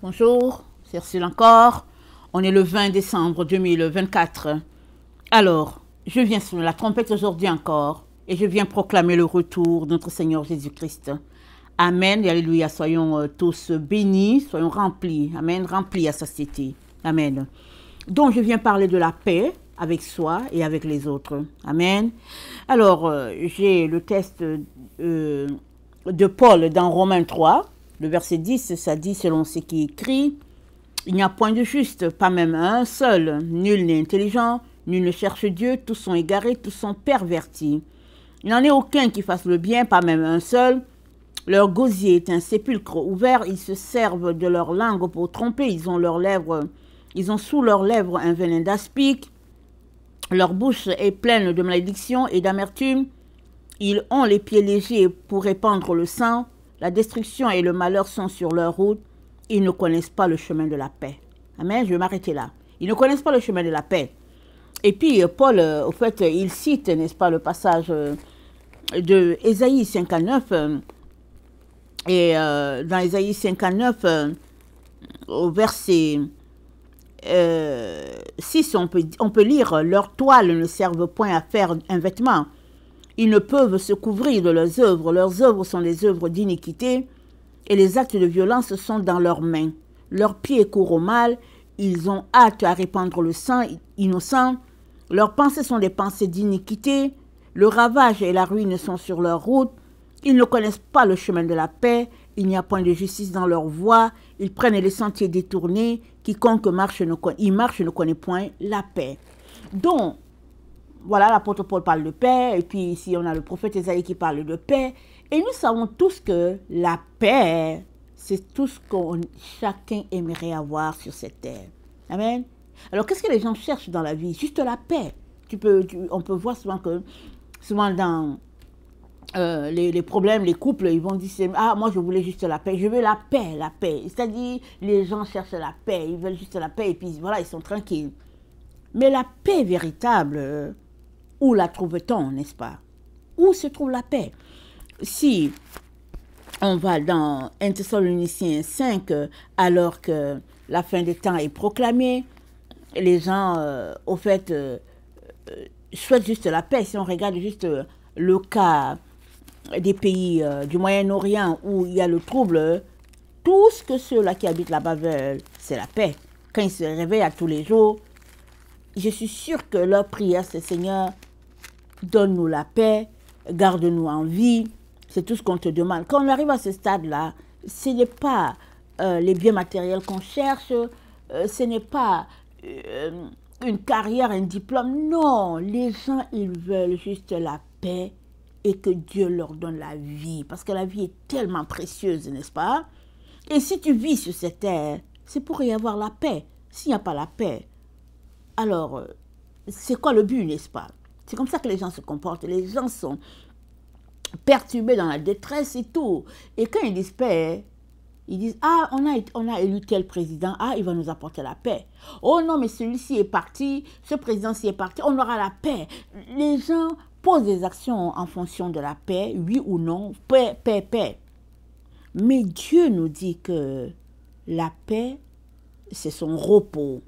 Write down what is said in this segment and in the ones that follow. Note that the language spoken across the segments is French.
Bonjour, c'est Ursule encore. On est le 20 décembre 2024. Alors, je viens sur la trompette aujourd'hui encore et je viens proclamer le retour de notre Seigneur Jésus-Christ. Amen et alléluia. Soyons tous bénis, soyons remplis. Amen, remplis à satiété. Amen. Donc, je viens parler de la paix avec soi et avec les autres. Amen. Alors, j'ai le texte de Paul dans Romains 3. Le verset 10, ça dit, selon ce qui est écrit, « Il n'y a point de juste, pas même un seul. Nul n'est intelligent, nul ne cherche Dieu, tous sont égarés, tous sont pervertis. Il n'en est aucun qui fasse le bien, pas même un seul. Leur gosier est un sépulcre ouvert, ils se servent de leur langue pour tromper, ils ont sous leurs lèvres un venin d'aspic. Leur bouche est pleine de malédiction et d'amertume. Ils ont les pieds légers pour répandre le sang. La destruction et le malheur sont sur leur route. Ils ne connaissent pas le chemin de la paix. » Amen, je vais m'arrêter là. Ils ne connaissent pas le chemin de la paix. Et puis, Paul, au fait, il cite, n'est-ce pas, le passage de Ésaïe 59. Et dans Ésaïe 59, au verset 6, on peut lire « Leurs toiles ne servent point à faire un vêtement. Ils ne peuvent se couvrir de leurs œuvres sont des œuvres d'iniquité, et les actes de violence sont dans leurs mains. Leurs pieds courent au mal, ils ont hâte à répandre le sang innocent, leurs pensées sont des pensées d'iniquité, le ravage et la ruine sont sur leur route, ils ne connaissent pas le chemin de la paix, il n'y a point de justice dans leur voie, ils prennent les sentiers détournés, quiconque marche ne connaît point la paix. » Donc, voilà, l'apôtre Paul parle de paix, et puis ici on a le prophète Ésaïe qui parle de paix, et nous savons tous que la paix, c'est tout ce que chacun aimerait avoir sur cette terre. Amen. Alors qu'est-ce que les gens cherchent dans la vie? Juste la paix. On peut voir souvent dans les problèmes, les couples, ils vont dire, ah, moi je voulais juste la paix, je veux la paix, la paix. C'est-à-dire, les gens cherchent la paix, ils veulent juste la paix, et puis voilà, ils sont tranquilles. Mais la paix véritable, où la trouve-t-on, n'est-ce pas? Où se trouve la paix? Si on va dans 1 Thessaloniciens 5, alors que la fin des temps est proclamée, les gens, au fait, souhaitent juste la paix. Si on regarde juste le cas des pays du Moyen-Orient où il y a le trouble, tout ce que ceux-là qui habitent là-bas veulent, c'est la paix. Quand ils se réveillent à tous les jours, je suis sûre que leur prière, c'est « Seigneur, donne-nous la paix, garde-nous en vie ». C'est tout ce qu'on te demande. Quand on arrive à ce stade-là, ce n'est pas les biens matériels qu'on cherche, ce n'est pas une carrière, un diplôme. Non, les gens, ils veulent juste la paix et que Dieu leur donne la vie. Parce que la vie est tellement précieuse, n'est-ce pas? Et si tu vis sur cette terre, c'est pour y avoir la paix. S'il n'y a pas la paix, alors c'est quoi le but, n'est-ce pas? C'est comme ça que les gens se comportent. Les gens sont perturbés dans la détresse et tout. Et quand ils disent paix, ils disent, ah, on a élu tel président, ah, il va nous apporter la paix. Oh non, mais celui-ci est parti, ce président-ci est parti, on aura la paix. Les gens posent des actions en fonction de la paix, oui ou non, paix, paix, paix. Mais Dieu nous dit que la paix, c'est son repos.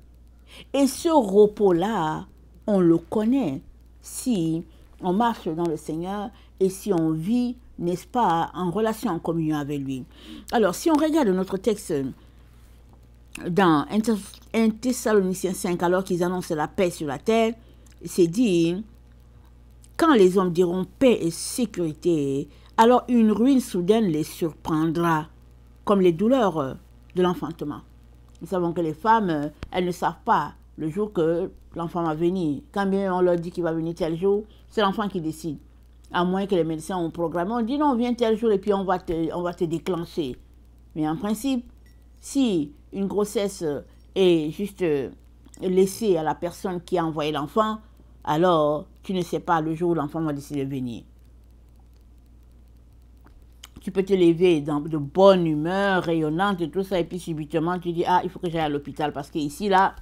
Et ce repos-là, on le connaît si on marche dans le Seigneur et si on vit, n'est-ce pas, en relation, en communion avec lui. Alors, si on regarde notre texte dans 1 Thessaloniciens 5, alors qu'ils annoncent la paix sur la terre, c'est dit, quand les hommes diront paix et sécurité, alors une ruine soudaine les surprendra, comme les douleurs de l'enfantement. Nous savons que les femmes, elles ne savent pas le jour que l'enfant va venir. Quand bien on leur dit qu'il va venir tel jour, c'est l'enfant qui décide. À moins que les médecins ont programmé, on dit non, viens tel jour et puis on va te déclencher. Mais en principe, si une grossesse est juste laissée à la personne qui a envoyé l'enfant, alors tu ne sais pas le jour où l'enfant va décider de venir. Tu peux te lever de bonne humeur, rayonnante et tout ça, et puis subitement tu dis, ah, il faut que j'aille à l'hôpital parce qu'ici, là,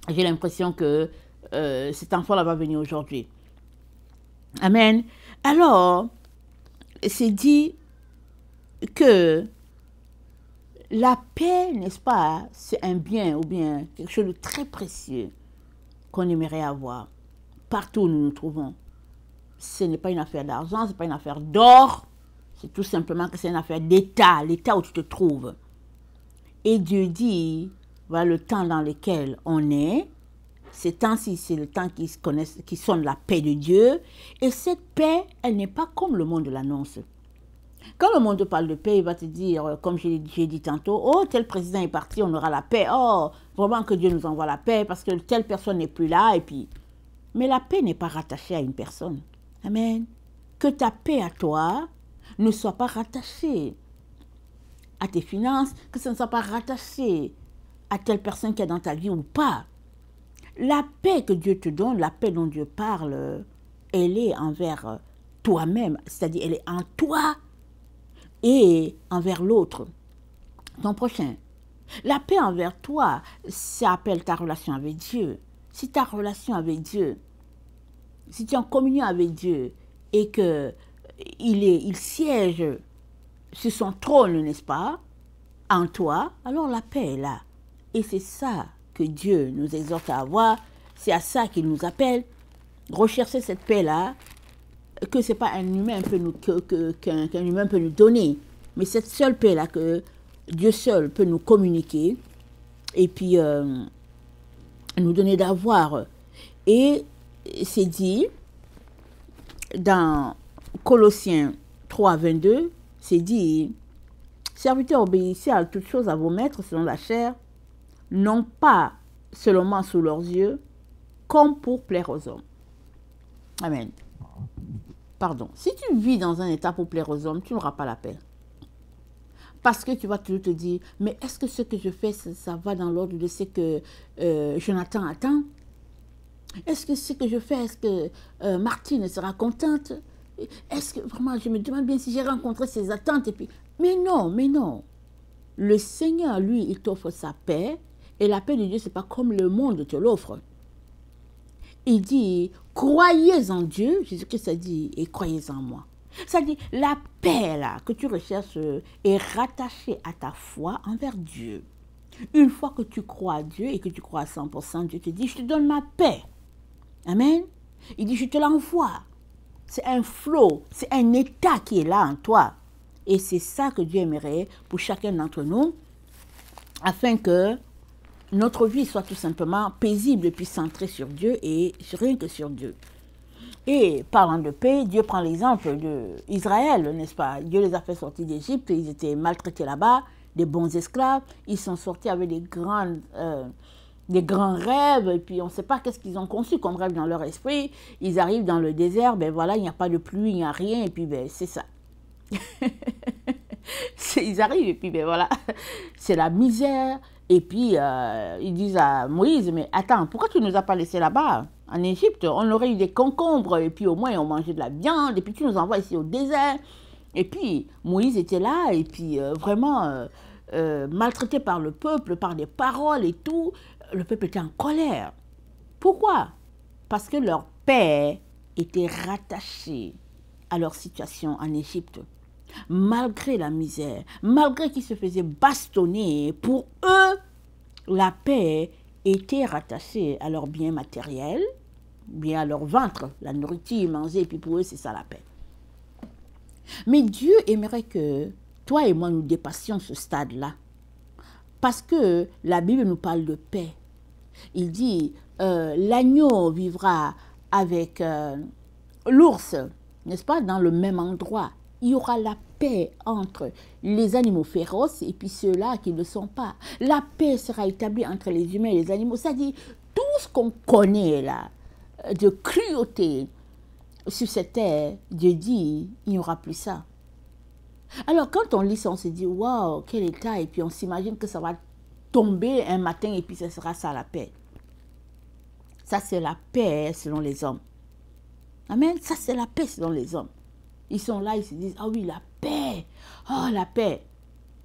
j'ai l'impression que cet enfant-là va venir aujourd'hui. Amen. Alors, c'est dit que La paix, n'est-ce pas, c'est un bien ou bien quelque chose de très précieux qu'on aimerait avoir partout où nous nous trouvons. Ce n'est pas une affaire d'argent, ce n'est pas une affaire d'or, c'est tout simplement que c'est une affaire d'état, l'état où tu te trouves. Et Dieu dit, voilà le temps dans lequel on est, ces temps-ci, c'est le temps qui sonne la paix de Dieu, et cette paix, elle n'est pas comme le monde l'annonce. Quand le monde te parle de paix, il va te dire, comme j'ai dit tantôt, oh, tel président est parti, on aura la paix. Oh, vraiment que Dieu nous envoie la paix parce que telle personne n'est plus là. Et puis... Mais la paix n'est pas rattachée à une personne. Amen. Que ta paix à toi ne soit pas rattachée à tes finances, que ça ne soit pas rattaché à telle personne qui est dans ta vie ou pas. La paix que Dieu te donne, la paix dont Dieu parle, elle est envers toi-même, c'est-à-dire elle est en toi et envers l'autre, ton prochain. La paix envers toi, ça appelle ta relation avec Dieu. Si ta relation avec Dieu, si tu es en communion avec Dieu et que il siège sur son trône, n'est-ce pas, en toi, alors la paix est là. Et c'est ça que Dieu nous exhorte à avoir, c'est à ça qu'il nous appelle. Rechercher cette paix-là, que ce n'est pas un humain qu'un humain peut nous donner, mais cette seule paix-là que Dieu seul peut nous communiquer et puis nous donner d'avoir. Et c'est dit dans Colossiens 3, 22, c'est dit, serviteurs, obéissez à toutes choses à vos maîtres selon la chair, non pas seulement sous leurs yeux, comme pour plaire aux hommes. Amen. Pardon. Si tu vis dans un état pour plaire aux hommes, tu n'auras pas la paix. Parce que tu vas toujours te dire, mais est-ce que ce que je fais, ça va dans l'ordre de ce que Jonathan attend? Est-ce que ce que je fais, est-ce que Martine sera contente? Est-ce que vraiment, je me demande bien si j'ai rencontré ses attentes et puis... Mais non. Le Seigneur, lui, il t'offre sa paix et la paix de Dieu, ce n'est pas comme le monde te l'offre. Il dit, croyez en Dieu, Jésus-Christ a dit, et croyez en moi. Ça dit, la paix là, que tu recherches est rattachée à ta foi envers Dieu. Une fois que tu crois à Dieu et que tu crois à 100%, Dieu te dit, je te donne ma paix. Amen. Il dit, je te l'envoie. C'est un flot, c'est un état qui est là en toi. Et c'est ça que Dieu aimerait pour chacun d'entre nous, afin que notre vie soit tout simplement paisible et puis centrée sur Dieu et rien que sur Dieu. Et parlant de paix, Dieu prend l'exemple d'Israël, n'est-ce pas? Dieu les a fait sortir d'Égypte, ils étaient maltraités là-bas, des bons esclaves, ils sont sortis avec des grands rêves, et puis on ne sait pas qu'est-ce qu'ils ont conçu comme rêve dans leur esprit. Ils arrivent dans le désert, ben voilà, il n'y a pas de pluie, il n'y a rien, et puis ben c'est ça. Ils arrivent, et puis ben voilà, c'est la misère. Et puis, ils disent à Moïse, mais attends, pourquoi tu ne nous as pas laissés là-bas, en Égypte? On aurait eu des concombres, et puis au moins on mangeait de la viande, et puis tu nous envoies ici au désert. Et puis, Moïse était là, et puis vraiment maltraité par le peuple, par des paroles et tout. Le peuple était en colère. Pourquoi? Parce que leur paix était rattachée à leur situation en Égypte. Malgré la misère, malgré qu'ils se faisaient bastonner, pour eux, la paix était rattachée à leur bien matériel, bien à leur ventre, la nourriture, manger, et puis pour eux, c'est ça la paix. Mais Dieu aimerait que toi et moi, nous dépassions ce stade-là. Parce que la Bible nous parle de paix. Il dit, l'agneau vivra avec l'ours, n'est-ce pas, dans le même endroit. Il y aura la paix entre les animaux féroces et puis ceux-là qui ne le sont pas. La paix sera établie entre les humains et les animaux. C'est-à-dire, tout ce qu'on connaît là, de cruauté sur cette terre, Dieu dit, il n'y aura plus ça. Alors, quand on lit ça, on se dit, waouh, quel état, et puis on s'imagine que ça va tomber un matin et puis ce sera ça la paix. Ça, c'est la paix selon les hommes. Amen. Ça, c'est la paix selon les hommes. Ils sont là, ils se disent, ah oui, la paix, oh la paix.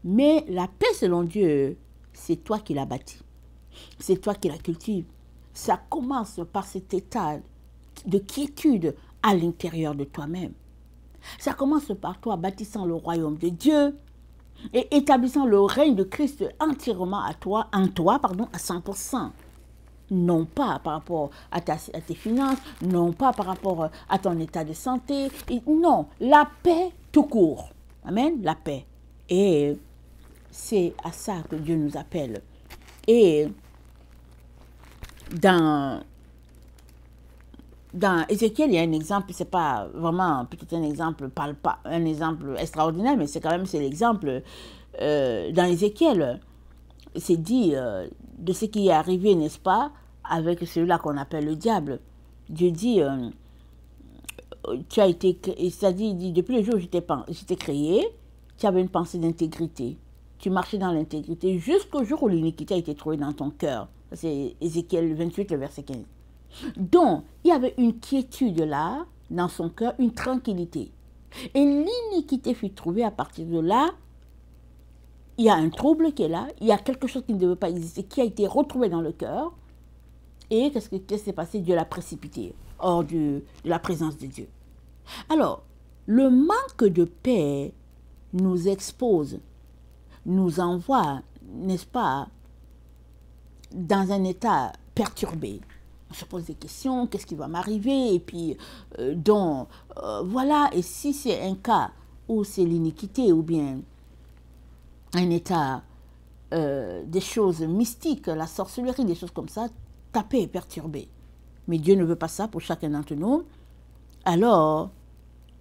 Mais la paix selon Dieu, c'est toi qui l'as bâtie. C'est toi qui la cultives. Ça commence par cet état de quiétude à l'intérieur de toi-même. Ça commence par toi bâtissant le royaume de Dieu et établissant le règne de Christ entièrement à toi, en toi, pardon, à 100%. Non pas par rapport à tes finances, non pas par rapport à ton état de santé, non, la paix tout court. Amen, la paix. Et c'est à ça que Dieu nous appelle. Et dans Ézéchiel, il y a un exemple, c'est pas vraiment peut-être un exemple, un exemple extraordinaire, mais c'est quand même l'exemple. Dans Ézéchiel, c'est dit de ce qui est arrivé, n'est-ce pas, avec celui-là qu'on appelle le diable. Dieu dit, tu as été, c'est-à-dire, depuis le jour où j'étais créé, tu avais une pensée d'intégrité. Tu marchais dans l'intégrité jusqu'au jour où l'iniquité a été trouvée dans ton cœur. C'est Ézéchiel 28, le verset 15. Donc, il y avait une quiétude là, dans son cœur, une tranquillité. Et l'iniquité fut trouvée à partir de là. Il y a un trouble qui est là, il y a quelque chose qui ne devait pas exister, qui a été retrouvé dans le cœur. Et qu'est-ce qui s'est passé? Dieu l'a précipité hors de la présence de Dieu. Alors, le manque de paix nous expose, nous envoie, n'est-ce pas, dans un état perturbé. On se pose des questions, qu'est-ce qui va m'arriver? Et puis, voilà, et si c'est un cas où c'est l'iniquité ou bien un état, des choses mystiques, la sorcellerie, des choses comme ça, ta paix est perturbée. Mais Dieu ne veut pas ça pour chacun d'entre nous. Alors,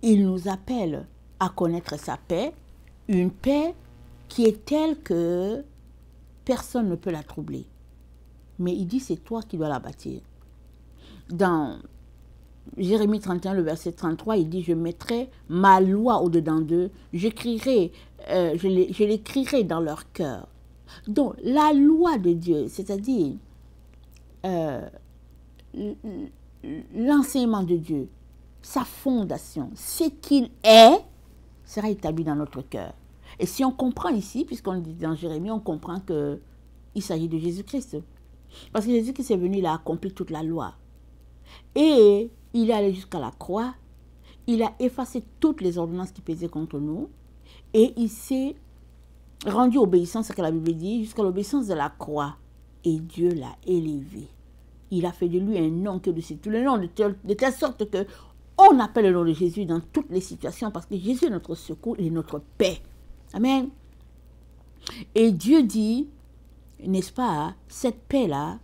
il nous appelle à connaître sa paix, une paix qui est telle que personne ne peut la troubler. Mais il dit, c'est toi qui dois la bâtir. Dans Jérémie 31, le verset 33, il dit, je mettrai ma loi au-dedans d'eux, je l'écrirai dans leur cœur. Donc, la loi de Dieu, c'est-à-dire l'enseignement de Dieu, sa fondation, ce qu'il est, sera établi dans notre cœur. Et si on comprend ici, puisqu'on dit dans Jérémie, on comprend qu'il s'agit de Jésus-Christ. Parce que Jésus-Christ est venu, il a accompli toute la loi. Et il est allé jusqu'à la croix, il a effacé toutes les ordonnances qui pesaient contre nous, et il s'est rendu obéissant, ce que la Bible dit, jusqu'à l'obéissance de la croix. Et Dieu l'a élevé. Il a fait de lui un nom que dessus tous les noms, de telle sorte que on appelle le nom de Jésus dans toutes les situations, parce que Jésus est notre secours, il est notre paix. Amen. Et Dieu dit, n'est-ce pas, cette paix-là,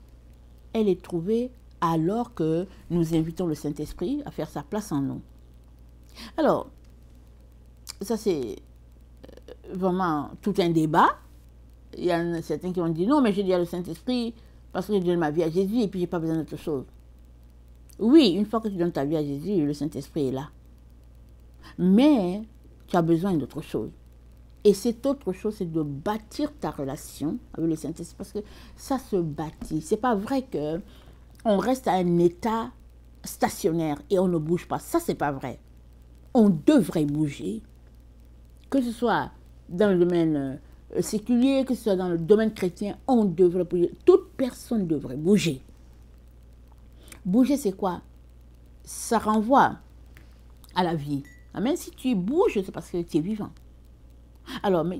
elle est trouvée alors que nous invitons le Saint-Esprit à faire sa place en nous. Alors, ça c'est vraiment tout un débat. Il y en a certains qui ont dit, non, mais j'ai dit à le Saint-Esprit parce que je donne ma vie à Jésus et puis je n'ai pas besoin d'autre chose. Oui, une fois que tu donnes ta vie à Jésus, le Saint-Esprit est là. Mais tu as besoin d'autre chose. Et cette autre chose, c'est de bâtir ta relation avec le Saint-Esprit, parce que ça se bâtit. C'est pas vrai qu'on reste à un état stationnaire et on ne bouge pas. Ça, c'est pas vrai. On devrait bouger. Que ce soit dans le domaine séculier, que ce soit dans le domaine chrétien, on devrait bouger. Toute personne devrait bouger. Bouger, c'est quoi? Ça renvoie à la vie. Même si tu bouges, c'est parce que tu es vivant. Alors, mais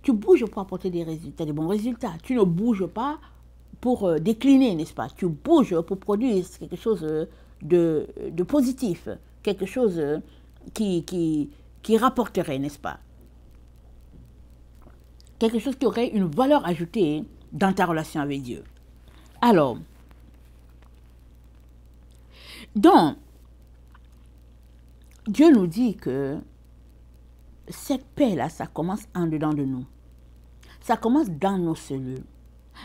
tu bouges pour apporter des résultats, des bons résultats. Tu ne bouges pas pour décliner, n'est-ce pas? Tu bouges pour produire quelque chose de positif, quelque chose qui rapporterait, n'est-ce pas? Quelque chose qui aurait une valeur ajoutée dans ta relation avec Dieu. Alors, donc, Dieu nous dit que cette paix-là, ça commence en dedans de nous. Ça commence dans nos cellules.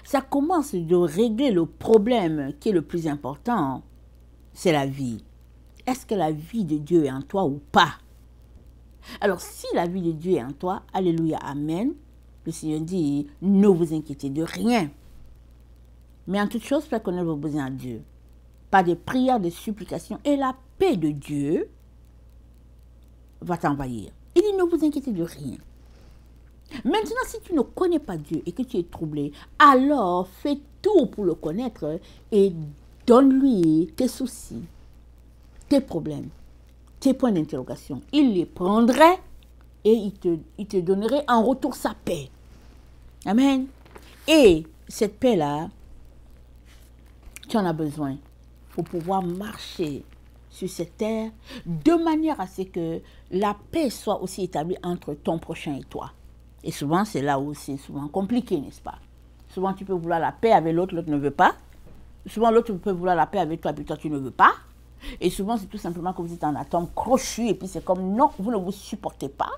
Ça commence de régler le problème qui est le plus important, c'est la vie. Est-ce que la vie de Dieu est en toi ou pas? Alors, si la vie de Dieu est en toi, alléluia, amen, le Seigneur dit, ne vous inquiétez de rien. Mais en toute chose, faites connaître vos besoins à Dieu. Par des prières, des supplications, et la paix de Dieu va t'envahir. Il dit, ne vous inquiétez de rien. Maintenant, si tu ne connais pas Dieu et que tu es troublé, alors fais tout pour le connaître et donne-lui tes soucis, tes problèmes, tes points d'interrogation. Il les prendrait et il te donnerait en retour sa paix. Amen. Et cette paix-là, tu en as besoin pour pouvoir marcher sur cette terre de manière à ce que la paix soit aussi établie entre ton prochain et toi. Et souvent, c'est là où c'est souvent compliqué, n'est-ce pas? Souvent, tu peux vouloir la paix avec l'autre, l'autre ne veut pas. Souvent, l'autre peut vouloir la paix avec toi, puis toi, tu ne veux pas. Et souvent, c'est tout simplement que vous êtes en atome crochu, et puis c'est comme non, vous ne vous supportez pas.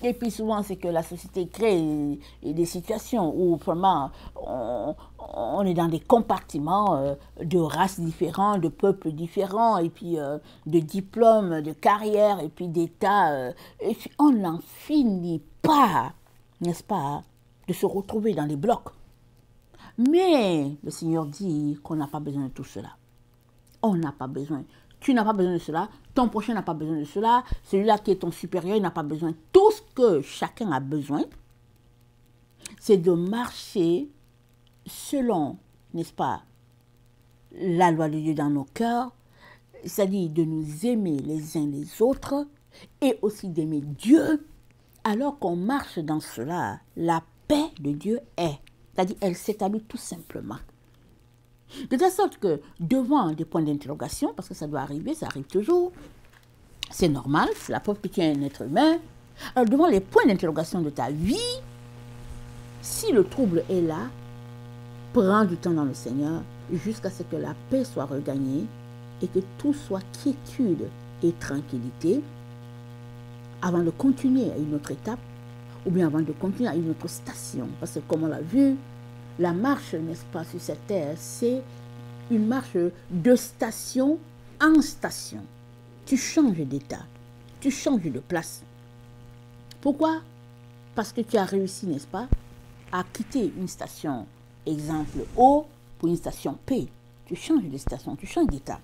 Et puis souvent, c'est que la société crée des situations où vraiment on est dans des compartiments de races différentes, de peuples différents, et puis de diplômes, de carrières, et puis d'états. Et puis on n'en finit pas, n'est-ce pas, de se retrouver dans les blocs. Mais le Seigneur dit qu'on n'a pas besoin de tout cela. On n'a pas besoin. Tu n'as pas besoin de cela, ton prochain n'a pas besoin de cela, celui-là qui est ton supérieur, il n'a pas besoin. Tout ce que chacun a besoin, c'est de marcher selon, n'est-ce pas, la loi de Dieu dans nos cœurs, c'est-à-dire de nous aimer les uns les autres et aussi d'aimer Dieu. Alors qu'on marche dans cela, la paix de Dieu est, c'est-à-dire elle s'établit tout simplement. De telle sorte que devant des points d'interrogation, parce que ça doit arriver, ça arrive toujours, c'est normal, c'est la preuve que tu es un être humain. Alors devant les points d'interrogation de ta vie, si le trouble est là, prends du temps dans le Seigneur jusqu'à ce que la paix soit regagnée et que tout soit quiétude et tranquillité avant de continuer à une autre étape ou bien avant de continuer à une autre station. Parce que comme on l'a vu, la marche, n'est-ce pas, sur cette terre, c'est une marche de station en station. Tu changes d'état, tu changes de place. Pourquoi? Parce que tu as réussi, n'est-ce pas, à quitter une station, exemple O, pour une station P. Tu changes de station, tu changes d'état.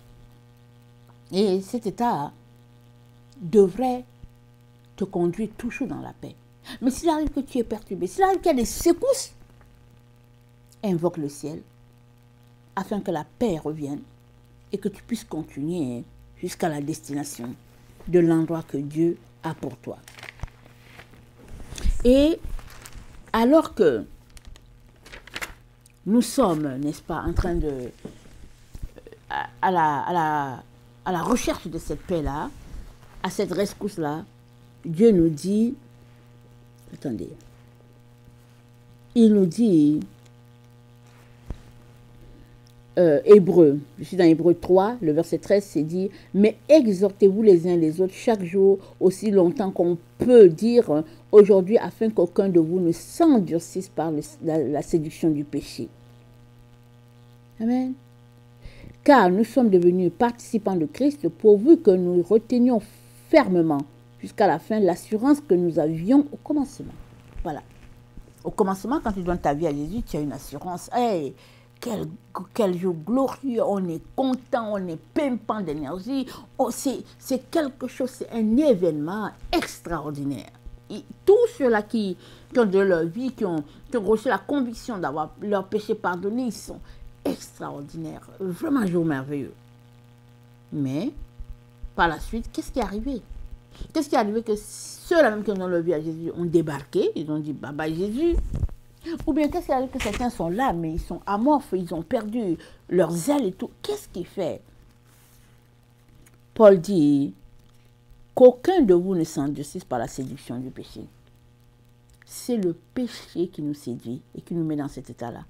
Et cet état devrait te conduire toujours dans la paix. Mais s'il arrive que tu es perturbé, s'il arrive qu'il y a des secousses, invoque le ciel afin que la paix revienne et que tu puisses continuer jusqu'à la destination de l'endroit que Dieu a pour toi. Et alors que nous sommes, n'est-ce pas, en train de à la recherche de cette paix-là, à cette rescousse-là, Dieu nous dit, attendez, il nous dit, Hébreu, je suis dans Hébreu 3, le verset 13, c'est dit, mais exhortez-vous les uns les autres chaque jour, aussi longtemps qu'on peut dire aujourd'hui, afin qu'aucun de vous ne s'endurcisse par la séduction du péché. Amen. Car nous sommes devenus participants de Christ pourvu que nous retenions fermement jusqu'à la fin l'assurance que nous avions au commencement. Voilà. Au commencement, quand tu donnes ta vie à Jésus, tu as une assurance. Hey, quel jour glorieux, on est content, on est pimpant d'énergie. Oh, c'est quelque chose, c'est un événement extraordinaire. Et tous ceux-là qui ont de leur vie, qui ont reçu la conviction d'avoir leur péché pardonné, ils sont extraordinaires. Vraiment un jour merveilleux. Mais, par la suite, qu'est-ce qui est arrivé? Qu'est-ce qui est arrivé que ceux-là même qui ont leur vie à Jésus ont débarqué, ils ont dit bye bye Jésus. Ou bien qu'est-ce qui arrive que certains sont là, mais ils sont amorphes, ils ont perdu leur zèle et tout. Qu'est-ce qui fait? Paul dit qu'aucun de vous ne s'endurcisse par la séduction du péché. C'est le péché qui nous séduit et qui nous met dans cet état-là.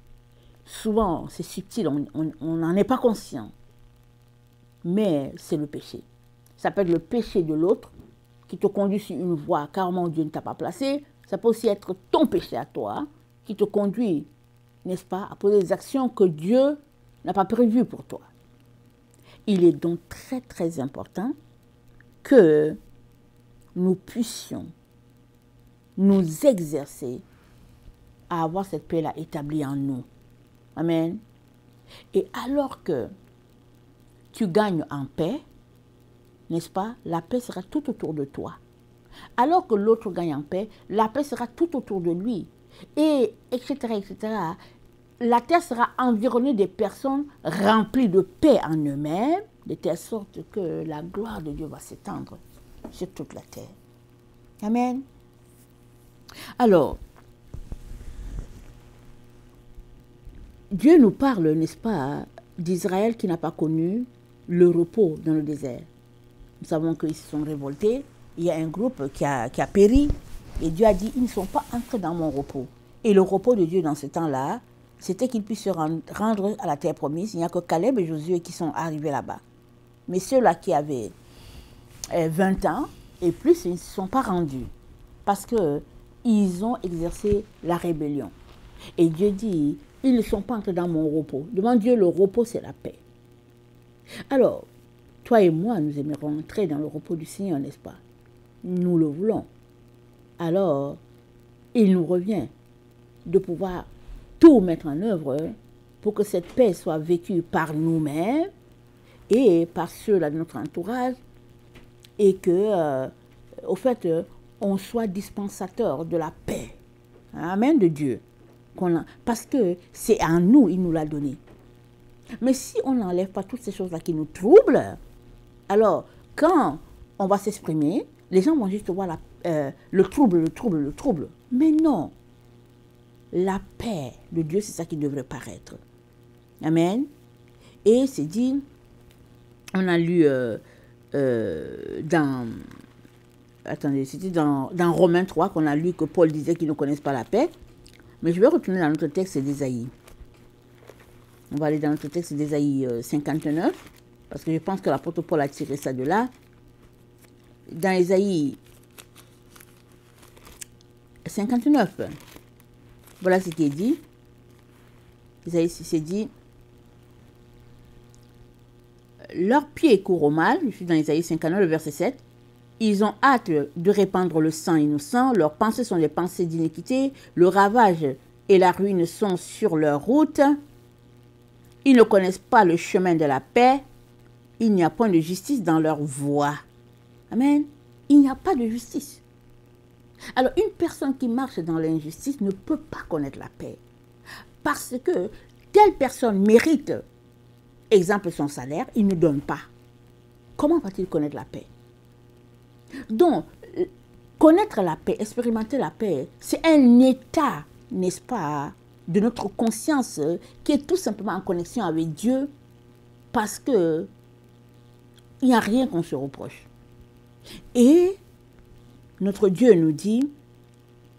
Souvent, c'est subtil, on n'en est pas conscient. Mais c'est le péché. Ça peut être le péché de l'autre qui te conduit sur une voie carrément où Dieu ne t'a pas placé. Ça peut aussi être ton péché à toi qui te conduit, n'est-ce pas, à poser des actions que Dieu n'a pas prévues pour toi. Il est donc très très important que nous puissions nous exercer à avoir cette paix-là établie en nous. Amen. Et alors que tu gagnes en paix, n'est-ce pas, la paix sera tout autour de toi. Alors que l'autre gagne en paix, la paix sera tout autour de lui. Et etc., etc. La terre sera environnée des personnes remplies de paix en eux-mêmes, de telle sorte que la gloire de Dieu va s'étendre sur toute la terre. Amen. Alors, Dieu nous parle, n'est-ce pas, d'Israël qui n'a pas connu le repos dans le désert. Nous savons qu'ils se sont révoltés. Il y a un groupe qui a péri. Et Dieu a dit, ils ne sont pas entrés dans mon repos. Et le repos de Dieu dans ce temps-là, c'était qu'ils puissent se rendre à la terre promise. Il n'y a que Caleb et Josué qui sont arrivés là-bas. Mais ceux-là qui avaient 20 ans et plus, ils ne se sont pas rendus. Parce qu'ils ont exercé la rébellion. Et Dieu dit, ils ne sont pas entrés dans mon repos. Devant Dieu, le repos, c'est la paix. Alors, toi et moi, nous aimerons entrer dans le repos du Seigneur, n'est-ce pas? Nous le voulons. Alors, il nous revient de pouvoir tout mettre en œuvre pour que cette paix soit vécue par nous-mêmes et par ceux-là de notre entourage et que, au fait, on soit dispensateur de la paix. Amen, de Dieu. Parce que c'est à nous, il nous l'a donné. Mais si on n'enlève pas toutes ces choses-là qui nous troublent, alors, quand on va s'exprimer, les gens vont juste voir le trouble. Mais non. La paix de Dieu, c'est ça qui devrait paraître. Amen. Et c'est dit, on a lu c'était dans Romains 3 qu'on a lu que Paul disait qu'ils ne connaissent pas la paix. Mais je vais retourner dans notre texte d'Ésaïe. On va aller dans notre texte d'Ésaïe 59, parce que je pense que l'apôtre Paul a tiré ça de là. Dans Ésaïe 59, voilà ce qui est dit. Ésaïe, c'est dit, leurs pieds courent au mal, je suis dans Ésaïe 59, le verset 7, ils ont hâte de répandre le sang innocent, leurs pensées sont des pensées d'iniquité, le ravage et la ruine sont sur leur route, ils ne connaissent pas le chemin de la paix, il n'y a point de justice dans leur voie. Amen. Il n'y a pas de justice. Alors, une personne qui marche dans l'injustice ne peut pas connaître la paix. Parce que telle personne mérite, exemple, son salaire, il ne donne pas. Comment va-t-il connaître la paix? Donc, connaître la paix, expérimenter la paix, c'est un état, n'est-ce pas, de notre conscience qui est tout simplement en connexion avec Dieu parce que il n'y a rien qu'on se reproche. Et notre Dieu nous dit,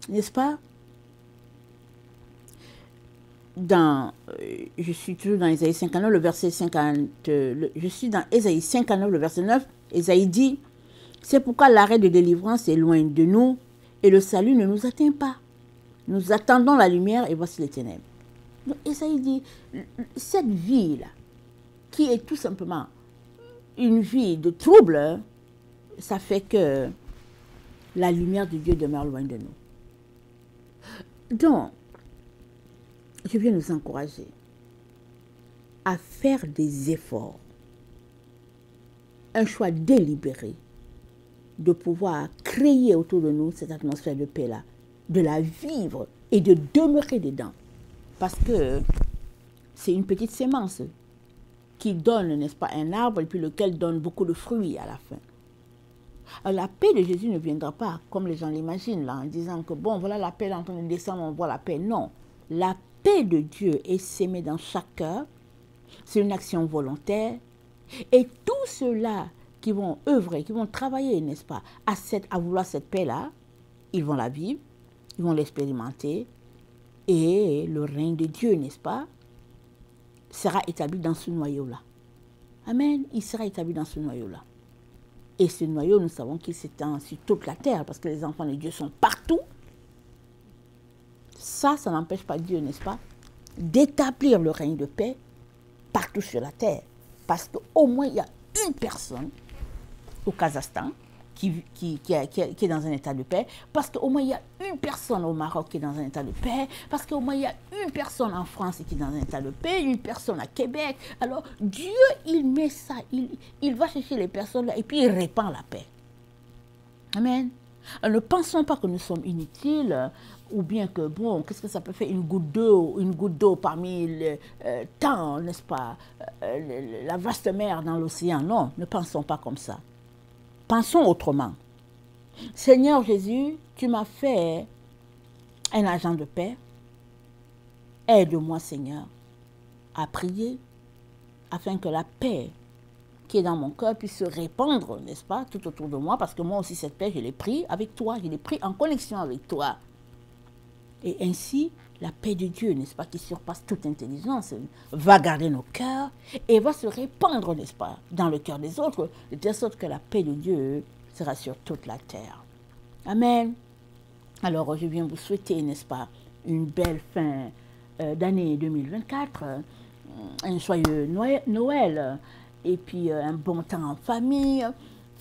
n'est-ce pas, je suis toujours dans Ésaïe 59, le verset 50, je suis dans Ésaïe 59, le verset 9, Ésaïe dit, c'est pourquoi l'arrêt de délivrance est loin de nous et le salut ne nous atteint pas. Nous attendons la lumière et voici les ténèbres. Donc Ésaïe dit, cette vie-là, qui est tout simplement une vie de trouble, ça fait que la lumière de Dieu demeure loin de nous. Donc, je viens nous encourager à faire des efforts, un choix délibéré de pouvoir créer autour de nous cette atmosphère de paix-là, de la vivre et de demeurer dedans. Parce que c'est une petite sémence qui donne, n'est-ce pas, un arbre et puis lequel donne beaucoup de fruits à la fin. Alors, la paix de Jésus ne viendra pas comme les gens l'imaginent, là, en disant que, bon, voilà la paix, là, en train de descendre, on voit la paix. Non, la paix de Dieu est sémée dans chaque cœur. C'est une action volontaire. Et tous ceux-là qui vont œuvrer, qui vont travailler, n'est-ce pas, à vouloir cette paix-là, ils vont la vivre, ils vont l'expérimenter. Et le règne de Dieu, n'est-ce pas, sera établi dans ce noyau-là. Amen. Il sera établi dans ce noyau-là. Et ce noyau, nous savons qu'il s'étend sur toute la terre, parce que les enfants de Dieu sont partout. Ça n'empêche pas Dieu, n'est-ce pas, d'établir le règne de paix partout sur la terre. Parce qu'au moins, il y a une personne au Kazakhstan qui est dans un état de paix, parce qu'au moins il y a une personne au Maroc qui est dans un état de paix, parce qu'au moins il y a une personne en France qui est dans un état de paix, une personne à Québec. Alors Dieu, il met ça, il va chercher les personnes là et puis il répand la paix. Amen. Alors, ne pensons pas que nous sommes inutiles, ou bien que, bon, qu'est-ce que ça peut faire une goutte d'eau parmi tant, n'est-ce pas, la vaste mer dans l'océan. Non, ne pensons pas comme ça. Pensons autrement. Seigneur Jésus, tu m'as fait un agent de paix. Aide-moi, Seigneur, à prier afin que la paix qui est dans mon cœur puisse se répandre, n'est-ce pas, tout autour de moi, parce que moi aussi, cette paix, je l'ai pris avec toi, je l'ai pris en connexion avec toi. Et ainsi, la paix de Dieu, n'est-ce pas, qui surpasse toute intelligence, va garder nos cœurs et va se répandre, n'est-ce pas, dans le cœur des autres, de telle sorte que la paix de Dieu sera sur toute la terre. Amen. Alors, je viens vous souhaiter, n'est-ce pas, une belle fin d'année 2024, un joyeux Noël, et puis un bon temps en famille,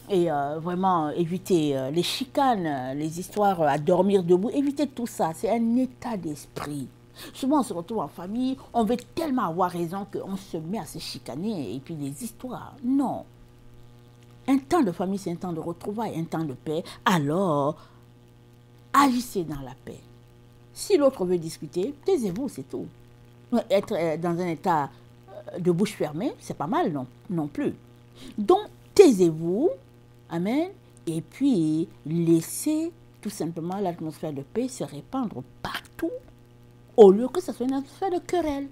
et vraiment éviter les chicanes, les histoires à dormir debout, éviter tout ça, c'est un état d'esprit. Souvent on se retrouve en famille, on veut tellement avoir raison qu'on se met à se chicaner, et puis des histoires, non. Un temps de famille, c'est un temps de retrouvailles, un temps de paix, alors agissez dans la paix. Si l'autre veut discuter, taisez-vous, c'est tout. Être dans un état de bouche fermée, c'est pas mal non plus. Donc, taisez-vous, amen, et puis laissez tout simplement l'atmosphère de paix se répandre partout, au lieu que ce soit une atmosphère de querelle.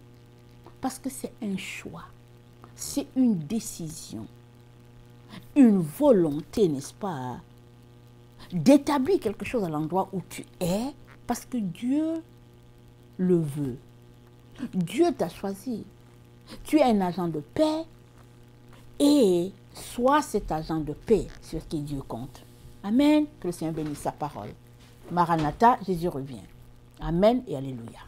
Parce que c'est un choix, c'est une décision, une volonté, n'est-ce pas, d'établir quelque chose à l'endroit où tu es, parce que Dieu le veut. Dieu t'a choisi. Tu es un agent de paix et sois cet agent de paix sur qui Dieu compte. Amen. Que le Seigneur bénisse sa parole. Maranatha, Jésus revient. Amen et alléluia.